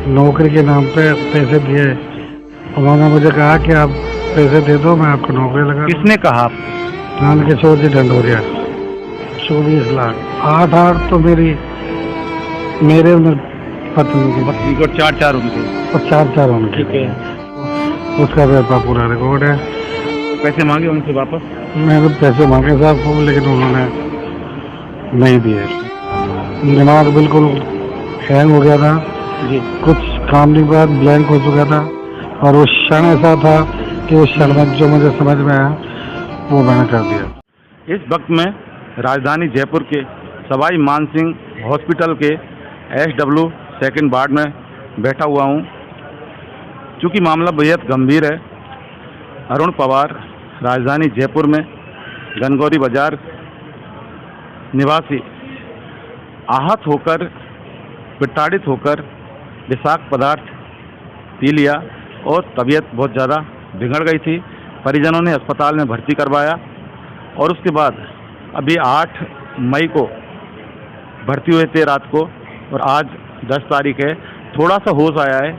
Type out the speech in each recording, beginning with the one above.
नौकरी के नाम पे पैसे दिए। उन्होंने मुझे कहा कि आप पैसे दे दो, मैं आपको नौकरी लगा। किसने कहा आप? नंदकिशोर जी ढंडोरिया। 24 लाख। 8 तो मेरे पत्नी की बत्ती को 4 उनके। और 4 उनके। ठीक है। उसका व्यापार पूरा रिकॉर्ड है। पैसे मांगे उनसे वापस? मैंने पैसे मांगे साहब को, लेकिन उन्होंने नहीं दिए। दिमाग बिल्कुल हैंग हो गया था जी। कुछ काम नहीं हुआ, ब्लैंक हो चुका था। और उस क्षण ऐसा था कि उस क्षण में जो मुझे समझ में आया वो मैंने कर दिया। इस वक्त में राजधानी जयपुर के सवाई मानसिंह हॉस्पिटल के SW सेकंड वार्ड में बैठा हुआ हूँ। चूँकि मामला बेहद गंभीर है। अरुण पवार राजधानी जयपुर में गनगौरी बाजार निवासी आहत होकर, प्रताड़ित होकर विषाक्त पदार्थ पी लिया और तबीयत बहुत ज़्यादा बिगड़ गई थी। परिजनों ने अस्पताल में भर्ती करवाया और उसके बाद अभी 8 मई को भर्ती हुए थे रात को, और आज 10 तारीख है। थोड़ा सा होश आया है।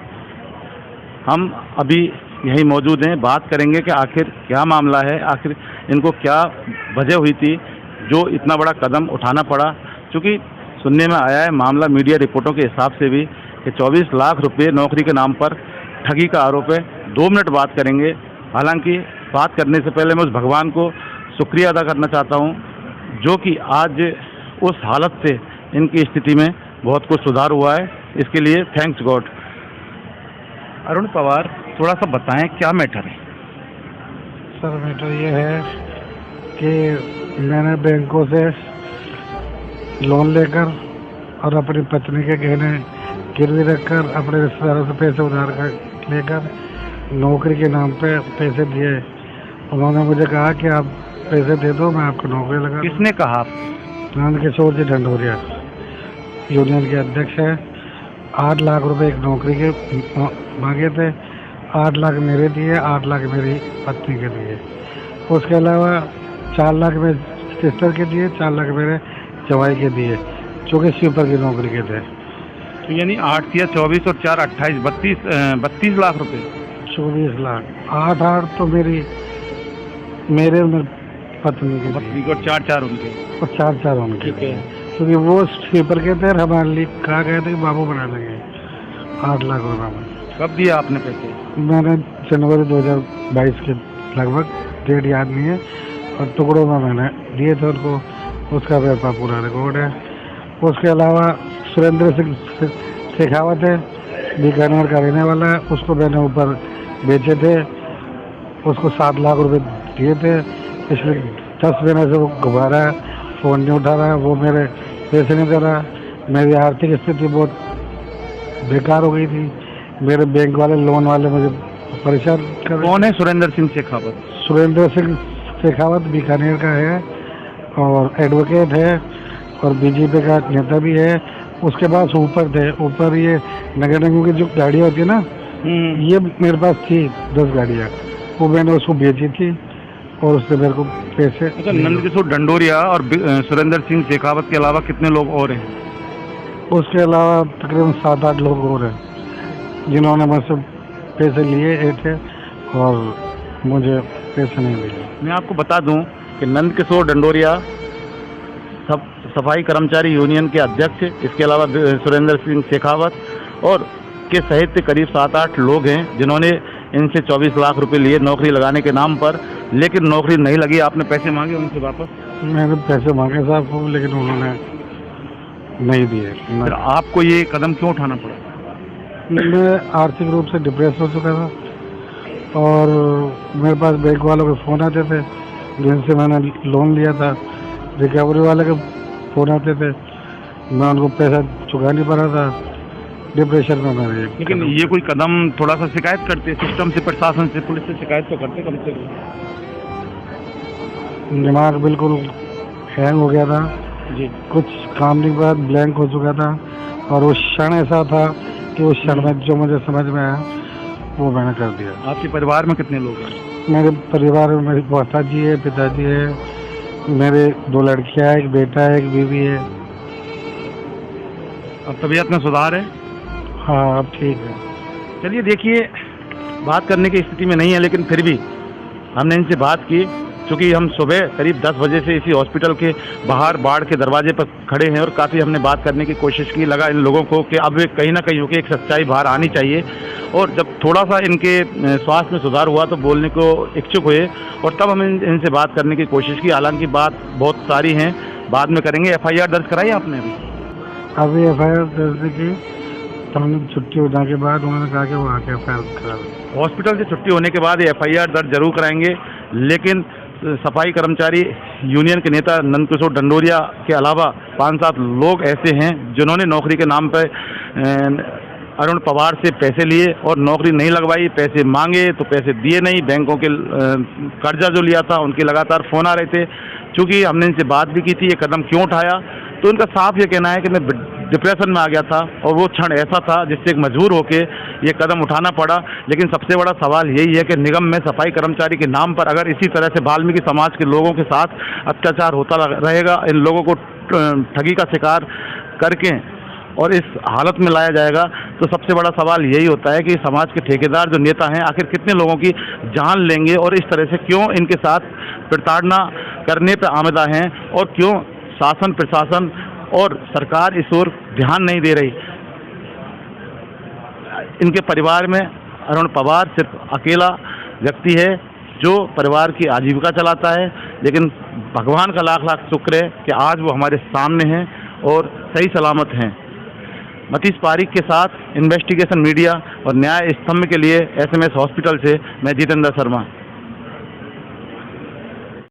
हम अभी यहीं मौजूद हैं, बात करेंगे कि आखिर क्या मामला है, आखिर इनको क्या वजह हुई थी जो इतना बड़ा कदम उठाना पड़ा। क्योंकि सुनने में आया है, मामला मीडिया रिपोर्टों के हिसाब से भी, कि 24 लाख रुपए नौकरी के नाम पर ठगी का आरोप है। 2 मिनट बात करेंगे। हालांकि बात करने से पहले मैं उस भगवान को शुक्रिया अदा करना चाहता हूं जो कि आज उस हालत से इनकी स्थिति में बहुत कुछ सुधार हुआ है। इसके लिए थैंक्स गॉड। अरुण पवार, थोड़ा सा बताएं क्या मैटर है? सर मैटर ये है कि मैंने बैंकों से लोन लेकर और अपनी पत्नी के गहने गिरवी रखकर अपने रिश्तेदारों से पैसे उधार कर लेकर नौकरी के नाम पे पैसे दिए। उन्होंने मुझे कहा कि आप पैसे दे दो, मैं आपको नौकरी लगा। किसने कहा आप? नंदकिशोर जी ढंडोरिया यूनियन के अध्यक्ष है। 8 लाख रुपए एक नौकरी के मांगे थे। 8 लाख मेरे दिए, 8 लाख मेरी पत्नी के दिए। उसके अलावा 4 लाख मेरे सिस्टर के दिए, 4 लाख मेरे जवाई के दिए, जो कि स्वीपर की नौकरी के थे। तो यानी 8 या 24 और 4 28 32 लाख रुपए। 24 लाख। 8 तो मेरे पत्नी के बत्ती को 4 उनके। और 4 उनके। ठीक है। क्योंकि वो स्वीपर के थे, हमारे लिए कहा गया था कि बाबू बना लेंगे 8 लाख रुपए में। कब दिया आपने पैसे? मैंने जनवरी 2022 के लगभग, डेट याद नहीं है, और टुकड़ों में मैंने दिए थे उनको। उसका व्यापार पूरा रिकॉर्ड है। उसके अलावा सुरेंद्र सिंह शेखावत है, बीकानेर का रहने वाला है। उसको मैंने ऊपर बेचे थे, उसको 7 लाख रुपए दिए थे। पिछले 10 महीने से वो घुमा रहा है, फ़ोन नहीं उठा रहा है, वो मेरे पैसे नहीं दे रहा। मेरी आर्थिक स्थिति बहुत बेकार हो गई थी। मेरे बैंक वाले, लोन वाले मुझे परेशान कर। कौन है सुरेंद्र सिंह शेखावत? सुरेंद्र सिंह शेखावत बीकानेर का है और एडवोकेट है और बीजेपी का नेता भी है। उसके पास ऊपर ये नगर निगम की जो गाड़ियाँ होती है ना, ये मेरे पास थी 10 गाड़ियाँ, वो मैंने उसको बेची थी और उससे मेरे को पैसे। अच्छा, नंदकिशोर ढंडोरिया और सुरेंद्र सिंह शेखावत के अलावा कितने लोग और हैं? उसके अलावा तकरीबन 7-8 लोग और हैं जिन्होंने मुझसे पैसे लिए थे और मुझे पैसे नहीं दिए। मैं आपको बता दूं कि नंदकिशोर ढंडोरिया सफाई कर्मचारी यूनियन के अध्यक्ष, इसके अलावा सुरेंद्र सिंह शेखावत और के सहित करीब 7-8 लोग हैं जिन्होंने इनसे 24 लाख रुपए लिए नौकरी लगाने के नाम पर, लेकिन नौकरी नहीं लगी। आपने पैसे मांगे उनसे वापस? मैंने पैसे मांगे साहब को, लेकिन उन्होंने नहीं दिए। फिर आपको ये कदम क्यों उठाना पड़ा? मैं आर्थिक रूप से डिप्रेस हो चुका था और मेरे पास बैंक वालों के फ़ोन आते थे जिनसे मैंने लोन लिया था। रिकवरी वाले के फ़ोन आते थे, मैं उनको पैसा चुका नहीं पा रहा था। डिप्रेशन में मैं। लेकिन ये कोई कदम, थोड़ा सा शिकायत करते सिस्टम से, प्रशासन से, पुलिस से शिकायत तो करते कम से कम। दिमाग बिल्कुल हैंग हो गया था जी। कुछ काम नहीं हुआ, ब्लैंक हो चुका था। और उस क्षण ऐसा था कि उस क्षण में जो मुझे समझ में आया वो मैंने कर दिया। आपके परिवार में कितने लोग हैं? मेरे परिवार में मेरी माताजी है, पिताजी है, मेरे 2 लड़कियां हैं, एक बेटा है, एक बीवी है। अब तबीयत में सुधार है? हाँ अब ठीक है। चलिए देखिए, बात करने की स्थिति में नहीं है, लेकिन फिर भी हमने इनसे बात की, क्योंकि हम सुबह करीब 10 बजे से इसी हॉस्पिटल के बाहर बाढ़ के दरवाजे पर खड़े हैं और काफ़ी हमने बात करने की कोशिश की। लगा इन लोगों को कि अब कहीं ना कहीं होकर एक सच्चाई बाहर आनी चाहिए, और जब थोड़ा सा इनके स्वास्थ्य में सुधार हुआ तो बोलने को इच्छुक हुए, और तब हम इनसे बात करने की कोशिश की। हालांकि बात बहुत सारी हैं, बाद में करेंगे। FIR दर्ज कराई आपने अभी FIR दर्ज की, हमने छुट्टी होने के बाद उन्होंने कहा कि वो आके FIR करा दें। हॉस्पिटल से छुट्टी होने के बाद FIR दर्ज जरूर कराएंगे, लेकिन सफाई कर्मचारी यूनियन के नेता नंदकिशोर डंडोरिया के अलावा 5-7 लोग ऐसे हैं जिन्होंने नौकरी के नाम पर अरुण पवार से पैसे लिए और नौकरी नहीं लगवाई, पैसे मांगे तो पैसे दिए नहीं। बैंकों के कर्जा जो लिया था उनके लगातार फ़ोन आ रहे थे। चूँकि हमने इनसे बात भी की थी ये कदम क्यों उठाया, तो इनका साफ ये कहना है कि मैं डिप्रेशन में आ गया था और वो क्षण ऐसा था जिससे मजबूर होकर ये कदम उठाना पड़ा। लेकिन सबसे बड़ा सवाल यही है कि निगम में सफाई कर्मचारी के नाम पर अगर इसी तरह से वाल्मीकि समाज के लोगों के साथ अत्याचार होता रहेगा, इन लोगों को ठगी का शिकार करके और इस हालत में लाया जाएगा, तो सबसे बड़ा सवाल यही होता है कि समाज के ठेकेदार जो नेता हैं आखिर कितने लोगों की जान लेंगे और इस तरह से क्यों इनके साथ प्रताड़ना करने पर आमदा हैं, और क्यों शासन प्रशासन और सरकार इस ओर ध्यान नहीं दे रही। इनके परिवार में अरुण पवार सिर्फ अकेला व्यक्ति है जो परिवार की आजीविका चलाता है, लेकिन भगवान का लाख लाख शुक्र है कि आज वो हमारे सामने हैं और सही सलामत हैं। मतीश पारिक के साथ इन्वेस्टिगेशन मीडिया और न्याय स्तंभ के लिए SMS हॉस्पिटल से मैं जितेंद्र शर्मा।